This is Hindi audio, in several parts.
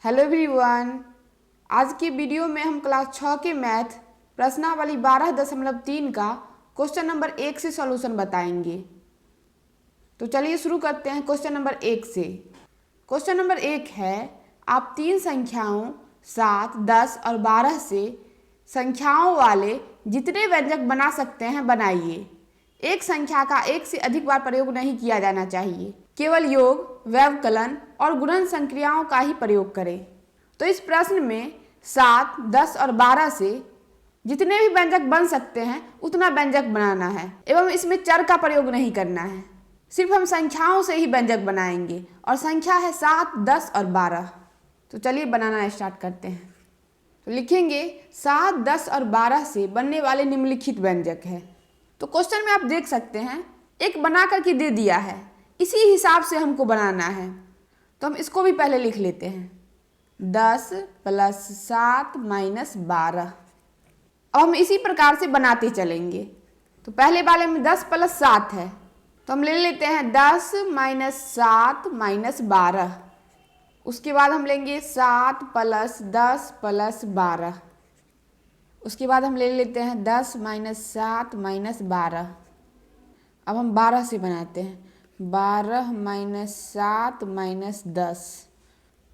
Hello everyone. आज की वीडियो में हम क्लास 6 के मैथ प्रश्नावली 12.3 का क्वेश्चन नंबर 1 से सॉल्यूशन बताएंगे। तो चलिए शुरू करते हैं क्वेश्चन नंबर 1 से। क्वेश्चन नंबर 1 है, आप तीन संख्याओं 7, 10 और 12 से संख्याओं वाले जितने व्यंजक बना सकते हैं बनाइए। एक संख्या का एक से अधिक बार प्रयोग नहीं किया जाना चाहिए, केवल योग, व्यवकलन और गुणन संक्रियाओं का ही प्रयोग करें। तो इस प्रश्न में 7, 10 और 12 से जितने भी व्यंजक बन सकते हैं उतना व्यंजक बनाना है एवं इसमें चर का प्रयोग नहीं करना है। सिर्फ हम संख्याओं से ही व्यंजक बनाएंगे और संख्या है 7, 10 और 12। तो चलिए बनाना स्टार्ट करते हैं। तो लिखेंगे 7, 10 और 12 से बनने वाले निम्नलिखित व्यंजक है। तो क्वेश्चन में आप देख सकते हैं एक बना करके दे दिया है, इसी हिसाब से हमको बनाना है। तो हम इसको भी पहले लिख लेते हैं, 10 + 7 - 12। अब हम इसी प्रकार से बनाते चलेंगे। तो पहले वाले में 10 + 7 है, तो हम ले लेते हैं 10 - 7 - 12। उसके बाद हम लेंगे 7 + 10 + 12। उसके बाद हम ले लेते हैं 10 - 7 - 12। अब हम 12 से बनाते हैं, 12 - 7 - 10।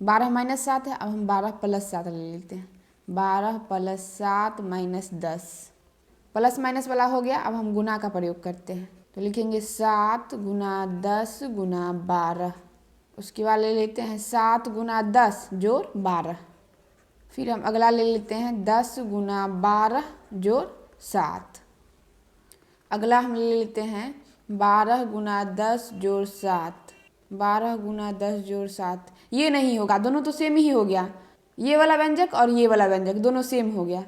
12 - 7 है, अब हम 12 + 7 ले लेते हैं, 12 + 7 - 10। प्लस माइनस वाला हो गया। अब हम गुना का प्रयोग करते हैं, तो लिखेंगे 7 × 10 × 12। उसके बाद ले लेते हैं 7 × 10 + 12। फिर हम अगला ले लेते हैं 10 × 12 + 7। अगला हम ले लेते हैं 12 × 10 + 7। 12 × 10 + 7 ये नहीं होगा, दोनों तो सेम ही हो गया। ये वाला व्यंजक और ये वाला व्यंजक दोनों सेम हो गया।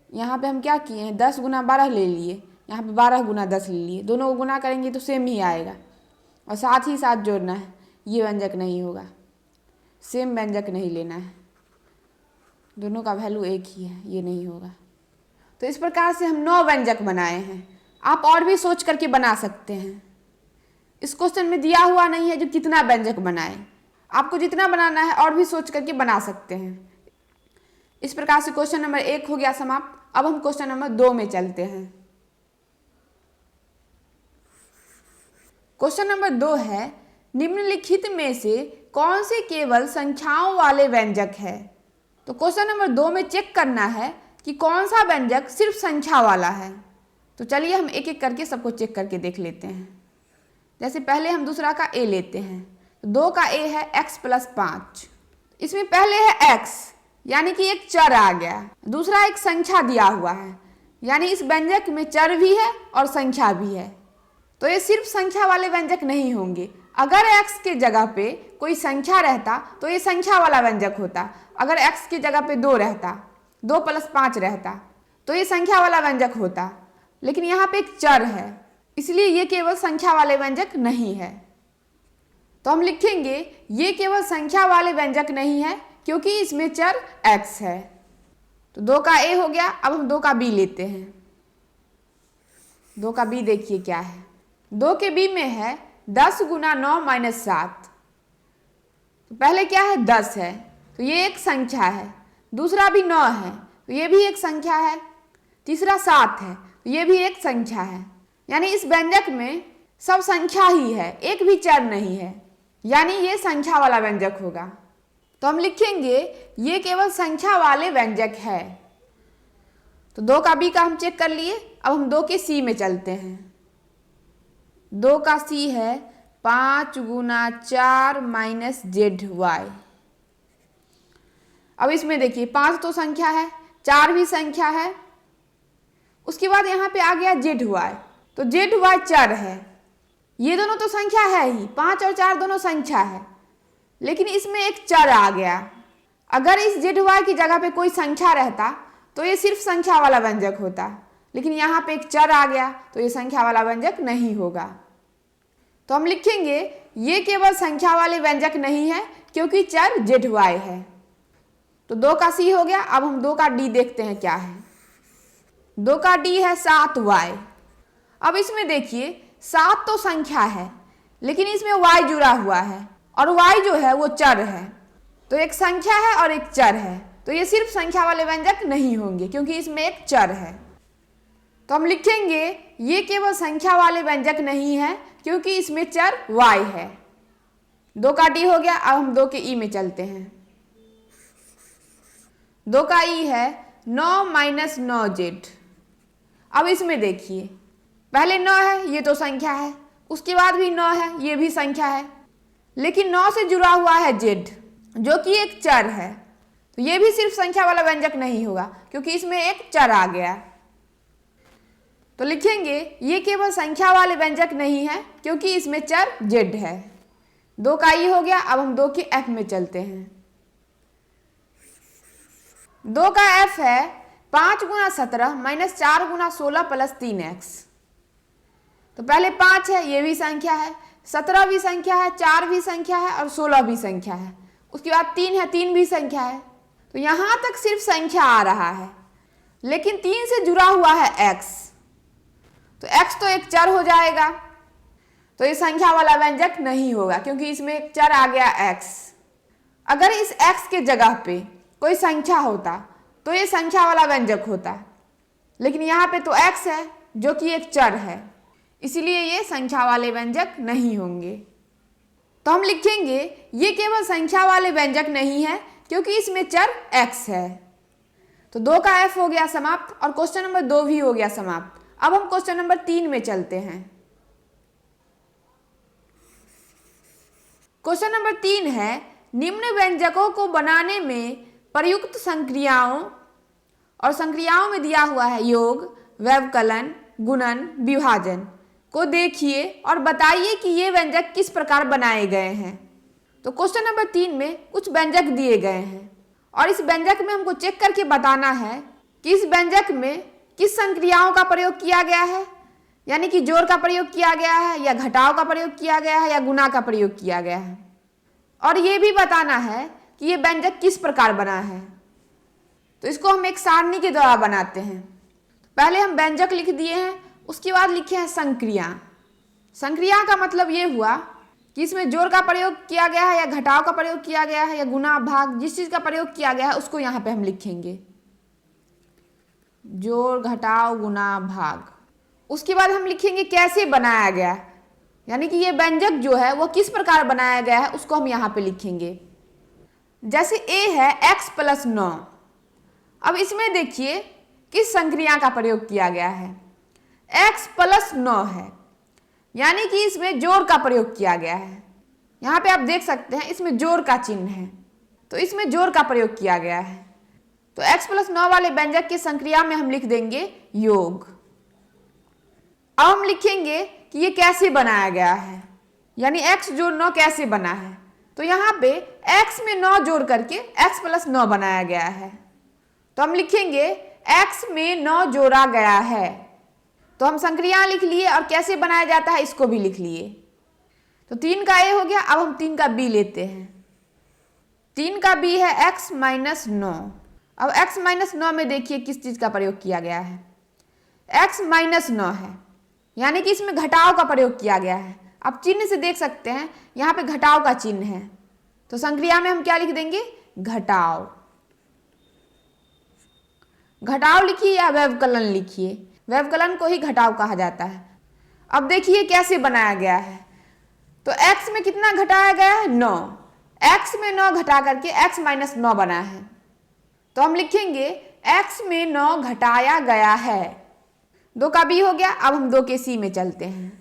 यहाँ पे हम क्या किए हैं, 10 × 12 ले लिए, यहाँ पे 12 × 10 ले लिए। दोनों को गुना करेंगे तो सेम ही आएगा और साथ ही साथ जोड़ना है। ये व्यंजक नहीं होगा, सेम व्यंजक नहीं लेना है, दोनों का वैल्यू एक ही है, ये नहीं होगा। तो इस प्रकार से हम 9 व्यंजक बनाए हैं। आप और भी सोच करके बना सकते हैं। इस क्वेश्चन में दिया हुआ नहीं है जो कितना व्यंजक बनाए, आपको जितना बनाना है और भी सोच करके बना सकते हैं। इस प्रकार से क्वेश्चन नंबर 1 हो गया समाप्त। अब हम क्वेश्चन नंबर 2 में चलते हैं। क्वेश्चन नंबर 2 है, निम्नलिखित में से कौन से केवल संख्याओं वाले व्यंजक है। तो क्वेश्चन नंबर 2 में चेक करना है कि कौन सा व्यंजक सिर्फ संख्या वाला है। तो चलिए हम एक एक करके सबको चेक करके देख लेते हैं। जैसे पहले हम दूसरा का ए लेते हैं, तो 2 का ए है x + 5। इसमें पहले है x, यानी कि एक चर आ गया। दूसरा एक संख्या दिया हुआ है, यानी इस व्यंजक में चर भी है और संख्या भी है। तो ये सिर्फ संख्या वाले व्यंजक नहीं होंगे। अगर x के जगह पे कोई संख्या रहता तो ये संख्या वाला व्यंजक होता। अगर x की जगह पे 2 रहता, 2 + 5 रहता, तो ये संख्या वाला व्यंजक होता। लेकिन यहाँ पे एक चर है, इसलिए ये केवल संख्या वाले व्यंजक नहीं है। तो हम लिखेंगे ये केवल संख्या वाले व्यंजक नहीं है क्योंकि इसमें चर x है। तो 2 का a हो गया। अब हम 2 का b लेते हैं। 2 का b देखिए क्या है, 2 के b में है 10 × 9 - 7। तो पहले क्या है, 10 है, तो ये एक संख्या है। दूसरा भी 9 है, तो ये भी एक संख्या है। तीसरा 7 है, तो ये भी एक संख्या है। यानी इस व्यंजक में सब संख्या ही है, एक भी चर नहीं है, यानी ये संख्या वाला व्यंजक होगा। तो हम लिखेंगे ये केवल संख्या वाले व्यंजक है। तो 2 का b का हम चेक कर लिए। अब हम 2 के c में चलते हैं। 2 का c है 5 × 4 - zy। अब इसमें देखिए 5 तो संख्या है, 4 भी संख्या है। उसके बाद यहाँ पे आ गया zy, तो zy चर है। ये दोनों तो संख्या है ही, 5 और 4 दोनों संख्या है, लेकिन इसमें एक चर आ गया। अगर इस zy की जगह पे कोई संख्या रहता तो ये सिर्फ संख्या वाला व्यंजक होता, लेकिन यहाँ पे एक चर आ गया तो ये संख्या वाला व्यंजक नहीं होगा। तो हम लिखेंगे ये केवल संख्या वाले व्यंजक नहीं है क्योंकि चर zy है। तो 2 का c हो गया। अब हम 2 का d देखते हैं क्या है। 2 का d है 7y। अब इसमें देखिए 7 तो संख्या है, लेकिन इसमें y जुड़ा हुआ है और y जो है वो चर है। तो एक संख्या है और एक चर है, तो ये सिर्फ संख्या वाले व्यंजक नहीं होंगे क्योंकि इसमें एक चर है। तो हम लिखेंगे ये केवल संख्या वाले व्यंजक नहीं है क्योंकि इसमें चर y है। 2 का d हो गया। अब हम 2 के ई में चलते हैं। 2 का ई है 9 - 9z। अब इसमें देखिए, पहले 9 है, ये तो संख्या है, उसके बाद भी 9 है, ये भी संख्या है, लेकिन 9 से जुड़ा हुआ है z जो कि एक चर है, तो ये भी सिर्फ संख्या वाला व्यंजक नहीं होगा क्योंकि इसमें एक चर आ गया। तो लिखेंगे ये केवल संख्या वाले व्यंजक नहीं है क्योंकि इसमें चर z है। 2 का ई हो गया। अब हम 2 के f में चलते हैं। 2 का f है 5 × 17 - 4 × 16 + 3x। तो पहले 5 है, ये भी संख्या है, 17 भी संख्या है, 4 भी संख्या है और 16 भी संख्या है। उसके बाद 3 है, 3 भी संख्या है। तो यहाँ तक सिर्फ संख्या आ रहा है, लेकिन 3 से जुड़ा हुआ है x, तो x तो एक चर हो जाएगा, तो ये संख्या वाला व्यंजक नहीं होगा क्योंकि इसमें एक चर आ गया x। अगर इस x के जगह पे कोई संख्या होता तो ये संख्या वाला व्यंजक होता, लेकिन यहाँ पे तो x है जो कि एक चर है, इसलिए ये संख्या वाले व्यंजक नहीं होंगे। तो हम लिखेंगे ये केवल संख्या वाले व्यंजक नहीं है क्योंकि इसमें चर x है। तो 2 का f हो गया समाप्त और क्वेश्चन नंबर 2 भी हो गया समाप्त। अब हम क्वेश्चन नंबर 3 में चलते हैं। क्वेश्चन नंबर 3 है निम्न व्यंजकों को बनाने में प्रयुक्त संक्रियाओं और संक्रियाओं में दिया हुआ है योग, व्यवकलन, गुणन, विभाजन को देखिए और बताइए कि ये व्यंजक किस प्रकार बनाए गए हैं। तो क्वेश्चन नंबर 3 में कुछ व्यंजक दिए गए हैं और इस व्यंजक में हमको चेक करके बताना है कि इस व्यंजक में किस संक्रियाओं का प्रयोग किया गया है, यानी कि जोड़ का प्रयोग किया गया है या घटाव का प्रयोग किया गया है या गुणा का प्रयोग किया गया है, और ये भी बताना है कि ये व्यंजक किस प्रकार बना है। तो इसको हम एक सारणी के द्वारा बनाते हैं। पहले हम व्यंजक लिख दिए हैं, उसके बाद लिखे हैं संक्रिया। संक्रिया का मतलब ये हुआ कि इसमें जोड़ का प्रयोग किया गया है या घटाव का प्रयोग किया गया है या गुणा भाग, जिस चीज़ का प्रयोग किया गया है उसको यहाँ पे हम लिखेंगे, जोड़, घटाव, गुणा, भाग। उसके बाद हम लिखेंगे कैसे बनाया गया, यानी कि ये व्यंजक जो है वो किस प्रकार बनाया गया है उसको हम यहाँ पे लिखेंगे। जैसे a है x + 9। अब इसमें देखिए किस संक्रिया का प्रयोग किया गया है, x + 9 है, यानी कि इसमें जोड़ का प्रयोग किया गया है। यहाँ पे आप देख सकते हैं इसमें जोड़ का चिन्ह है, तो इसमें जोड़ का प्रयोग किया गया है। तो x + 9 वाले व्यंजक की संक्रिया में हम लिख देंगे योग। अब हम लिखेंगे कि ये कैसे बनाया गया है, यानी x जोड़ 9 कैसे बना है। तो यहाँ पे x में 9 जोड़ करके x + 9 बनाया गया है। तो हम लिखेंगे x में 9 जोड़ा गया है। तो हम संक्रिया लिख लिए और कैसे बनाया जाता है इसको भी लिख लिए। तो 3 का a हो गया। अब हम 3 का b लेते हैं। 3 का b है x - 9। अब x - 9 में देखिए किस चीज़ का प्रयोग किया गया है, x - 9 है, यानी कि इसमें घटाव का प्रयोग किया गया है। आप चिन्ह से देख सकते हैं यहाँ पे घटाव का चिन्ह है, तो संक्रिया में हम क्या लिख देंगे, घटाव। घटाव लिखिए या व्यवकलन लिखिए, व्यवकलन को ही घटाव कहा जाता है। अब देखिए कैसे बनाया गया है। तो x में कितना घटाया गया है, 9। x में 9 घटा करके x - 9 बना है। तो हम लिखेंगे x में 9 घटाया गया है। 2 का b हो गया। अब हम 2 के c में चलते हैं।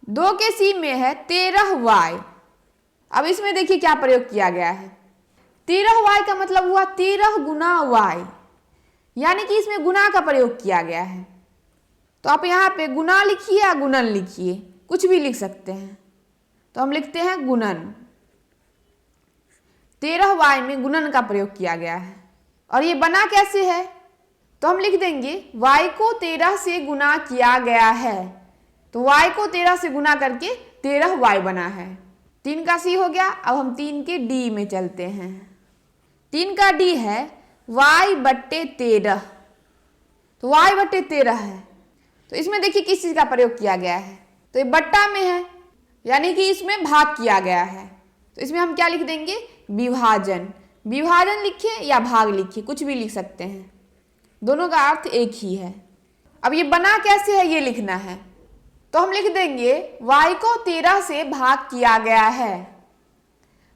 2 के c में है 13y। अब इसमें देखिए क्या प्रयोग किया गया है, 13y का मतलब हुआ 13 गुना y, यानी कि इसमें गुना का प्रयोग किया गया है। तो आप यहाँ पे गुना लिखिए या गुणन लिखिए, कुछ भी लिख सकते हैं। तो हम लिखते हैं गुणन। 13y में गुणन का प्रयोग किया गया है। और ये बना कैसे है, तो हम लिख देंगे y को 13 से गुना किया गया है। तो y को 13 से गुना करके 13y बना है। 3 का c हो गया। अब हम 3 के d में चलते हैं। 3 का d है y/13। तो y/13 है, तो इसमें देखिए किस चीज़ का प्रयोग किया गया है, तो ये बट्टा में है, यानी कि इसमें भाग किया गया है। तो इसमें हम क्या लिख देंगे, विभाजन। विभाजन लिखिए या भाग लिखिए, कुछ भी लिख सकते हैं, दोनों का अर्थ एक ही है। अब ये बना कैसे है ये लिखना है, तो हम लिख देंगे y को 13 से भाग किया गया है।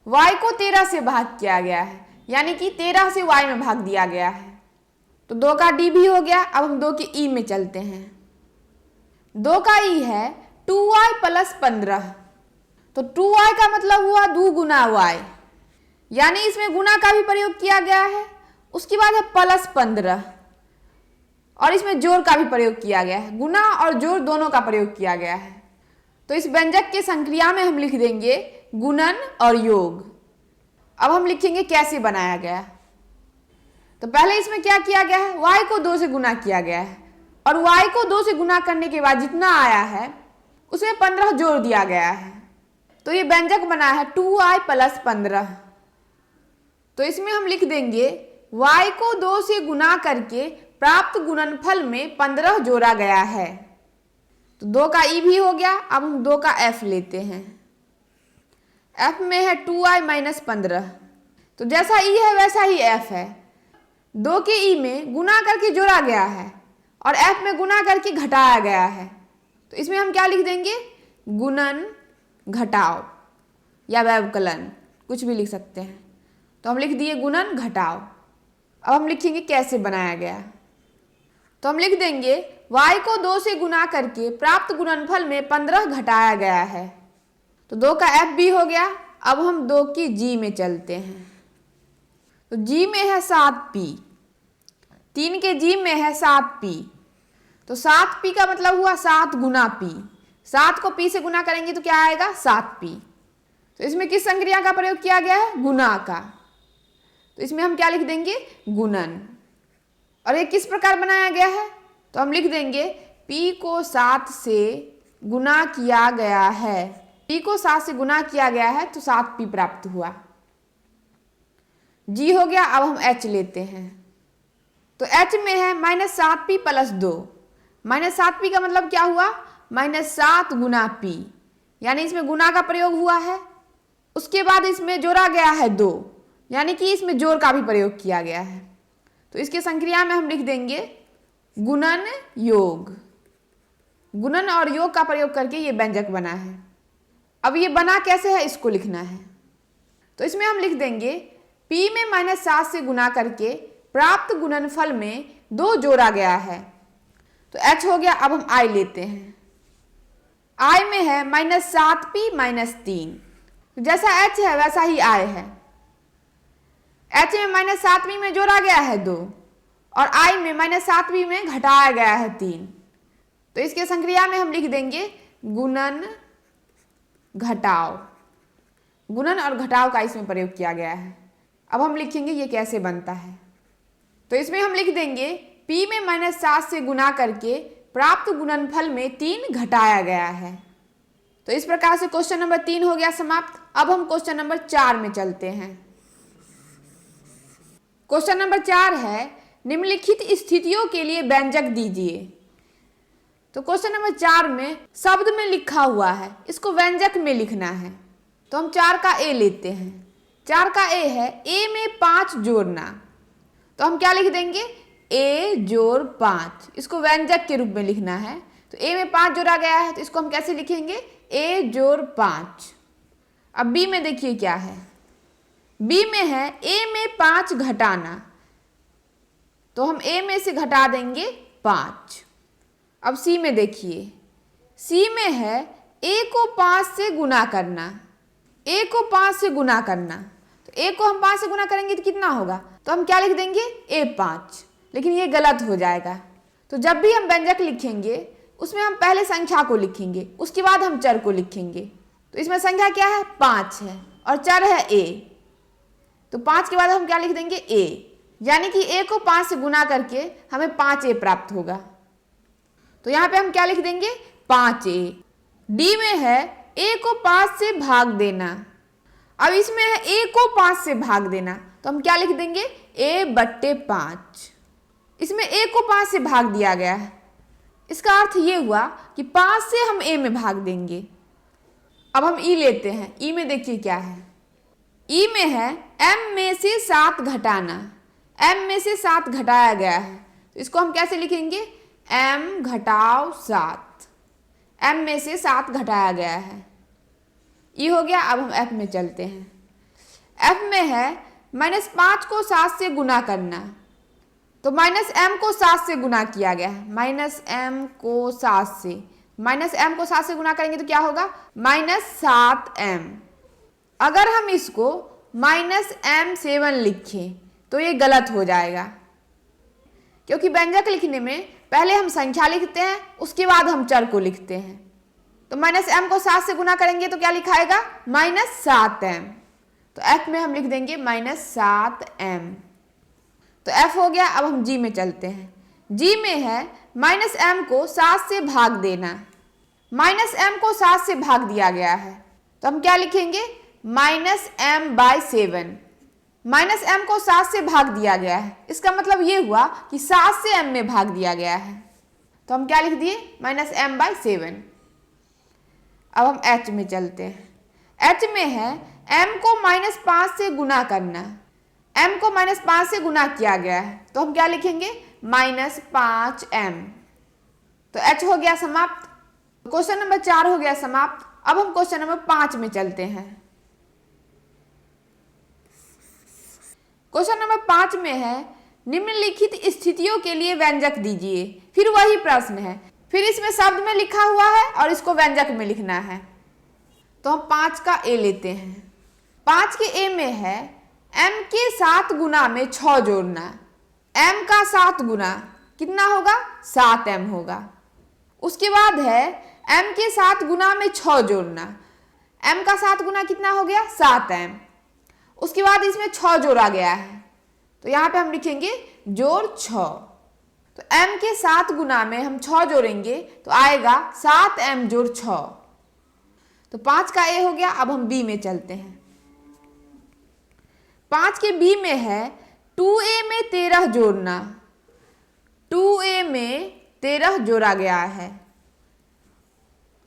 y को 13 से भाग किया गया है, यानी कि 13 से y में भाग दिया गया है। तो 2 का d भी हो गया। अब हम 2 के e में चलते हैं। 2 का e है 2y प्लस 15। तो 2y का मतलब हुआ 2 गुना y, यानी इसमें गुना का भी प्रयोग किया गया है। उसके बाद है प्लस 15, और इसमें जोड़ का भी प्रयोग किया गया है। गुना और जोड़ दोनों का प्रयोग किया गया है। तो इस व्यंजक के संक्रिया में हम लिख देंगे गुणन और योग। अब हम लिखेंगे कैसे बनाया गया। तो पहले इसमें क्या किया गया है, y को 2 से गुना किया गया है, और y को 2 से गुना करने के बाद जितना आया है उसमें 15 जोड़ दिया गया है। तो ये व्यंजक बना है 2y प्लस 15। तो इसमें हम लिख देंगे y को 2 से गुना करके प्राप्त गुणनफल में 15 जोड़ा गया है। तो 2 का e भी हो गया। अब हम 2 का f लेते हैं। f में है 2y माइनस 15। तो जैसा e है वैसा ही f है। 2 के e में गुना करके जोड़ा गया है और f में गुना करके घटाया गया है। तो इसमें हम क्या लिख देंगे, गुणन घटाव या व्यवकलन, कुछ भी लिख सकते हैं। तो हम लिख दिए गुणन घटाव। अब हम लिखेंगे कैसे बनाया गया। तो हम लिख देंगे y को 2 से गुना करके प्राप्त गुणनफल में 15 घटाया गया है। तो 2 का f भी हो गया। अब हम 2 की g में चलते हैं। तो g में है 7p, 3 के g में है 7p। तो 7p का मतलब हुआ 7 गुना p। 7 को p से गुना करेंगे तो क्या आएगा, 7p। तो इसमें किस संक्रिया का प्रयोग किया गया है, गुना का। तो इसमें हम क्या लिख देंगे, गुणन। और ये किस प्रकार बनाया गया है, तो हम लिख देंगे p को 7 से गुना किया गया है। p को 7 से गुना किया गया है तो 7p प्राप्त हुआ। g हो गया। अब हम h लेते हैं। तो h में है minus 7p plus 2। Minus 7p का मतलब क्या हुआ, माइनस 7 गुना p, यानी इसमें गुना का प्रयोग हुआ है। उसके बाद इसमें जोड़ा गया है 2, यानी कि इसमें जोड़ का भी प्रयोग किया गया है। तो इसके संक्रिया में हम लिख देंगे गुणन योग। गुणन और योग का प्रयोग करके ये व्यंजक बना है। अब ये बना कैसे है इसको लिखना है। तो इसमें हम लिख देंगे p में माइनस 7 से गुना करके प्राप्त गुणनफल में 2 जोड़ा गया है। तो h हो गया। अब हम i लेते हैं। i में है माइनस 7p माइनस 3। जैसा h है वैसा ही i है। h में माइनस 7p में जोड़ा गया है 2, और i में माइनस 7p में घटाया गया है 3। तो इसके संक्रिया में हम लिख देंगे गुणन घटाव। गुणन और घटाव का इसमें प्रयोग किया गया है। अब हम लिखेंगे ये कैसे बनता है। तो इसमें हम लिख देंगे p में माइनस 7 से गुना करके प्राप्त गुणनफल में 3 घटाया गया है। तो इस प्रकार से क्वेश्चन नंबर 3 हो गया समाप्त। अब हम क्वेश्चन नंबर 4 में चलते हैं। क्वेश्चन नंबर 4 है निम्नलिखित स्थितियों के लिए व्यंजक दीजिए। तो क्वेश्चन नंबर 4 में शब्द में लिखा हुआ है, इसको व्यंजक में लिखना है। तो हम 4 का ए लेते हैं। 4 का ए है ए में 5 जोड़ना। तो हम क्या लिख देंगे, ए जोड़ 5। इसको व्यंजक के रूप में लिखना है। तो ए में 5 जोड़ा गया है तो इसको हम कैसे लिखेंगे, ए जोड़ 5। अब बी में देखिए क्या है, बी में है ए में 5 घटाना। तो हम ए में से घटा देंगे 5। अब सी में देखिए, सी में है ए को 5 से गुना करना। ए को 5 से गुना करना, तो ए को हम 5 से गुना करेंगे तो कितना होगा, तो हम क्या लिख देंगे, a5। लेकिन ये गलत हो जाएगा। तो जब भी हम व्यंजक लिखेंगे उसमें हम पहले संख्या को लिखेंगे, उसके बाद हम चर को लिखेंगे। तो इसमें संख्या क्या है, 5 है, और चर है a। तो 5 के बाद हम क्या लिख देंगे, a, यानी कि a को 5 से गुना करके हमें 5a प्राप्त होगा। तो यहाँ पे हम क्या लिख देंगे, 5a। डी में है a को 5 से भाग देना। अब इसमें है a को 5 से भाग देना, तो हम क्या लिख देंगे, a/5। इसमें a को 5 से भाग दिया गया है, इसका अर्थ ये हुआ कि 5 से हम a में भाग देंगे। अब हम e लेते हैं। e में देखिए क्या है, ई में है m में से 7 घटाना, m में से 7 घटाया गया है, तो इसको हम कैसे लिखेंगे, m घटाव 7, m में से 7 घटाया गया है, ई हो गया। अब हम f में चलते हैं। f में है -5 को 7 से गुना करना, तो -m को 7 से गुना किया गया है, -m को 7 से, -m को 7 से गुना करेंगे तो क्या होगा, -7m। अगर हम इसको -m7 लिखें तो ये गलत हो जाएगा, क्योंकि व्यंजक लिखने में पहले हम संख्या लिखते हैं, उसके बाद हम चर को लिखते हैं। तो -m को 7 से गुना करेंगे तो क्या लिखाएगा, -7m। तो f में हम लिख देंगे -7m। तो f हो गया। अब हम g में चलते हैं। g में है -m को 7 से भाग देना, -m को 7 से भाग दिया गया है, तो हम क्या लिखेंगे, -m/7। -m को 7 से भाग दिया गया है, इसका मतलब ये हुआ कि 7 से m में भाग दिया गया है, तो हम क्या लिख दिए, -m/7। अब हम h में चलते हैं। h में है m को -5 से गुना करना, m को -5 से गुना किया गया है, तो हम क्या लिखेंगे, -5m। तो h हो गया समाप्त। क्वेश्चन नंबर 4 हो गया समाप्त। अब हम क्वेश्चन नंबर 5 में चलते हैं। क्वेश्चन नंबर 5 में है निम्नलिखित स्थितियों के लिए व्यंजक दीजिए। फिर वही प्रश्न है, फिर इसमें शब्द में लिखा हुआ है और इसको व्यंजक में लिखना है। तो हम 5 का ए लेते हैं। 5 के ए में है m के 7 गुना में 6 जोड़ना, m का 7 गुना कितना होगा, 7m होगा। उसके बाद है m के 7 गुना में 6 जोड़ना, m का 7 गुना कितना हो गया, 7m। उसके बाद इसमें 6 जोड़ा गया है, तो यहाँ पे हम लिखेंगे जोड़ 6। तो m के 7 गुना में हम 6 जोड़ेंगे तो आएगा 7m जोड़ 6। तो 5 का ए हो गया। अब हम बी में चलते हैं। 5 के बी में है 2a में 13 जोड़ना, 2a में 13 जोड़ा गया है,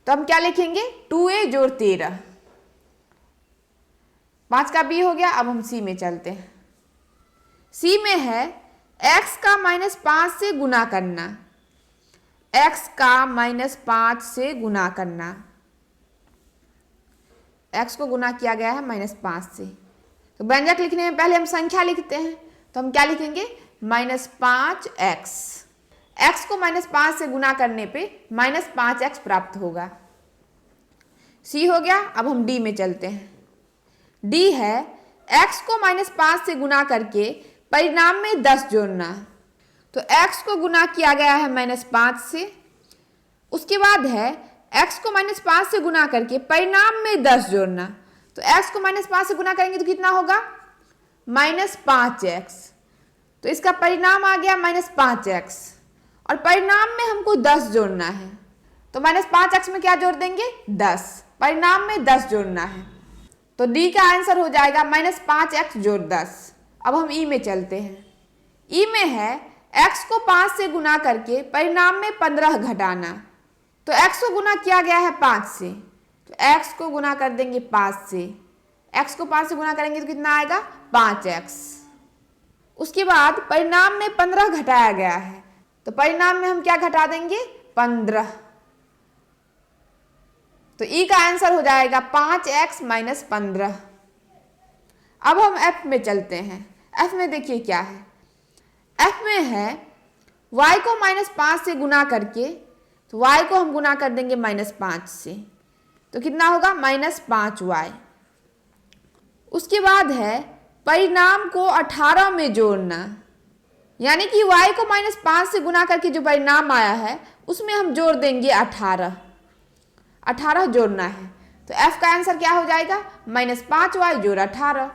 तो हम क्या लिखेंगे, 2a जोड़ 13। 5 का बी हो गया। अब हम सी में चलते हैं। सी में है x का -5 से गुना करना, x का -5 से गुना करना, x को गुना किया गया है -5 से। तो व्यंजक लिखने में पहले हम संख्या लिखते हैं, तो हम क्या लिखेंगे, -5x। x को -5 से गुना करने पे -5x प्राप्त होगा। सी हो गया। अब हम डी में चलते हैं। डी है x को -5 से गुना करके परिणाम में 10 जोड़ना, तो x को गुना किया गया है -5 से। उसके बाद है x को -5 से गुना करके परिणाम में 10 जोड़ना, तो x को -5 से गुना करेंगे तो कितना होगा, -5x। तो इसका परिणाम आ गया -5x, और परिणाम में हमको 10 जोड़ना है, तो -5x में क्या जोड़ देंगे, 10। परिणाम में 10 जोड़ना है, तो डी का आंसर हो जाएगा -5x जोड़ 10। अब हम ई में चलते हैं। ई में है x को 5 से गुना करके परिणाम में 15 घटाना, तो x को गुना किया गया है 5 से, तो x को गुना कर देंगे 5 से। x को 5 से गुना करेंगे तो कितना आएगा, 5x। उसके बाद परिणाम में 15 घटाया गया है, तो परिणाम में हम क्या घटा देंगे, 15। तो ई का आंसर हो जाएगा 5x - 15। अब हम f में चलते हैं। f में देखिए क्या है, f में है y को -5 से गुना करके, तो y को हम गुना कर देंगे -5 से, तो कितना होगा, -5y। उसके बाद है परिणाम को 18 में जोड़ना, यानी कि y को -5 से गुना करके जो परिणाम आया है उसमें हम जोड़ देंगे 18 जोड़ना है, तो f का आंसर क्या हो जाएगा, -5y जोड़ 18।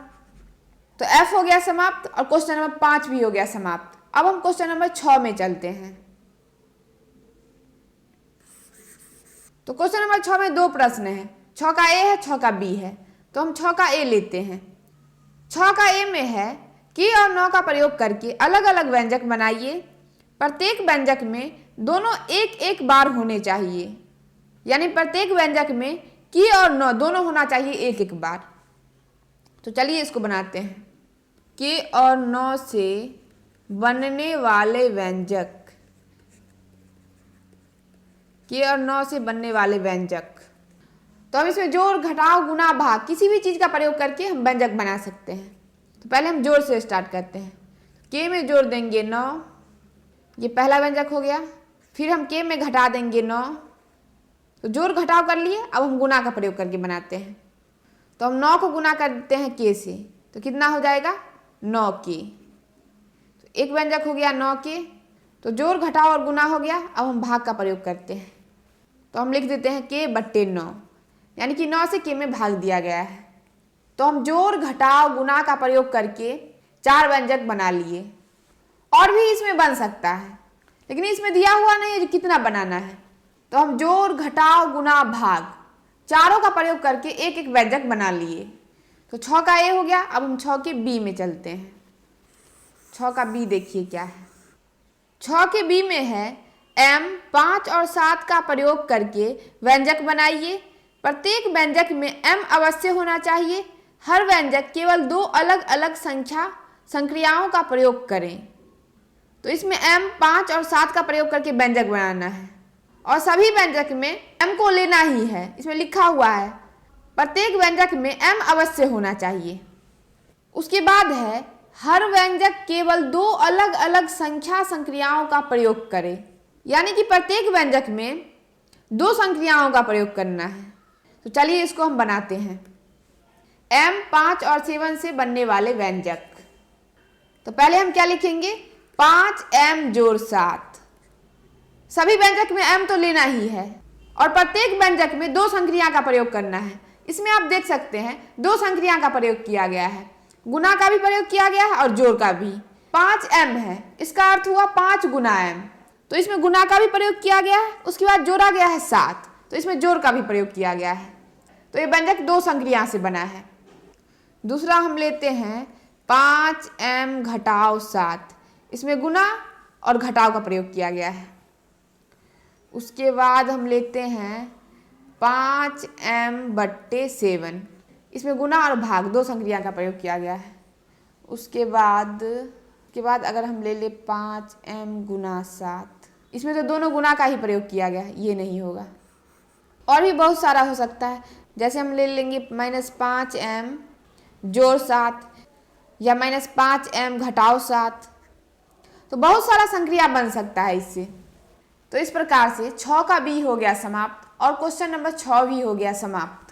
तो f हो गया समाप्त और क्वेश्चन नंबर 5 भी हो गया समाप्त। अब हम क्वेश्चन नंबर 6 में चलते हैं। तो क्वेश्चन नंबर 6 में 2 प्रश्न है, 6 का ए है, 6 का बी है। तो हम 6 का ए लेते हैं। 6 का ए में है कि और 9 का प्रयोग करके अलग अलग व्यंजक बनाइए। प्रत्येक व्यंजक में दोनों एक एक बार होने चाहिए, यानी प्रत्येक व्यंजक में की और 9 दोनों होना चाहिए एक एक बार। तो चलिए इसको बनाते हैं। के और नौ से बनने वाले व्यंजक, के और नौ से बनने वाले व्यंजक। तो हम इसमें जोड़, घटाव, गुणा, भाग किसी भी चीज का प्रयोग करके हम व्यंजक बना सकते हैं। तो पहले हम जोड़ से स्टार्ट करते हैं। के में जोड़ देंगे 9, ये पहला व्यंजक हो गया। फिर हम के में घटा देंगे 9, तो जोड़ घटाव कर लिए। अब हम गुणा का प्रयोग करके बनाते हैं। तो हम 9 को गुणा करते हैं के से, तो कितना हो जाएगा 9 के। तो एक व्यंजक हो गया 9 के। तो जोड़ घटाव और गुणा हो गया। अब हम भाग का प्रयोग करते हैं। तो हम लिख देते हैं के बट्टे 9, यानी कि 9 से के में भाग दिया गया है। तो हम जोड़ घटाव गुणा का प्रयोग करके 4 व्यंजक बना लिए। और भी इसमें बन सकता है, लेकिन इसमें दिया हुआ नहीं है कितना बनाना है। तो हम जोड़ घटाव गुणा भाग चारों का प्रयोग करके एक एक व्यंजक बना लिए। तो 6 का ए हो गया। अब हम 6 के बी में चलते हैं। 6 का बी देखिए क्या है। 6 के बी में है m 5 और 7 का प्रयोग करके व्यंजक बनाइए। प्रत्येक व्यंजक में m अवश्य होना चाहिए। हर व्यंजक केवल 2 अलग अलग संख्या संक्रियाओं का प्रयोग करें। तो इसमें m 5 और 7 का प्रयोग करके व्यंजक बनाना है और सभी व्यंजक में m को लेना ही है। इसमें लिखा हुआ है प्रत्येक व्यंजक में m अवश्य होना चाहिए। उसके बाद है हर व्यंजक केवल 2 अलग अलग संख्या संक्रियाओं का प्रयोग करे, यानी कि प्रत्येक व्यंजक में 2 संक्रियाओं का प्रयोग करना है। तो चलिए इसको हम बनाते हैं। m 5 और 7 से बनने वाले व्यंजक। तो पहले हम क्या लिखेंगे 5m जोड़ 7। सभी व्यंजक में m तो लेना ही है और प्रत्येक व्यंजक में 2 संक्रिया का प्रयोग करना है। इसमें आप देख सकते हैं 2 संक्रिया का प्रयोग किया गया है, गुणा का भी प्रयोग किया गया है और जोड़ का भी। 5m है, इसका अर्थ हुआ 5 गुना m। तो इसमें गुणा का भी प्रयोग किया गया है, उसके बाद जोड़ा गया है 7, तो इसमें जोड़ का भी प्रयोग किया गया है। तो ये व्यंजक 2 संक्रिया से बना है। दूसरा हम लेते हैं 5m घटाव 7। इसमें गुणा और घटाव का प्रयोग किया गया है। उसके बाद हम लेते हैं 5m बट्टे 7। इसमें गुणा और भाग 2 संक्रिया का प्रयोग किया गया है। उसके बाद अगर हम ले 5m गुना 7, इसमें तो दोनों गुणा का ही प्रयोग किया गया है, ये नहीं होगा। और भी बहुत सारा हो सकता है, जैसे हम ले लेंगे -5m जोड़ 7 या -5m घटाव 7। तो बहुत सारा संक्रिया बन सकता है इससे। तो इस प्रकार से 6 का बी हो गया समाप्त और क्वेश्चन नंबर 6 भी हो गया समाप्त।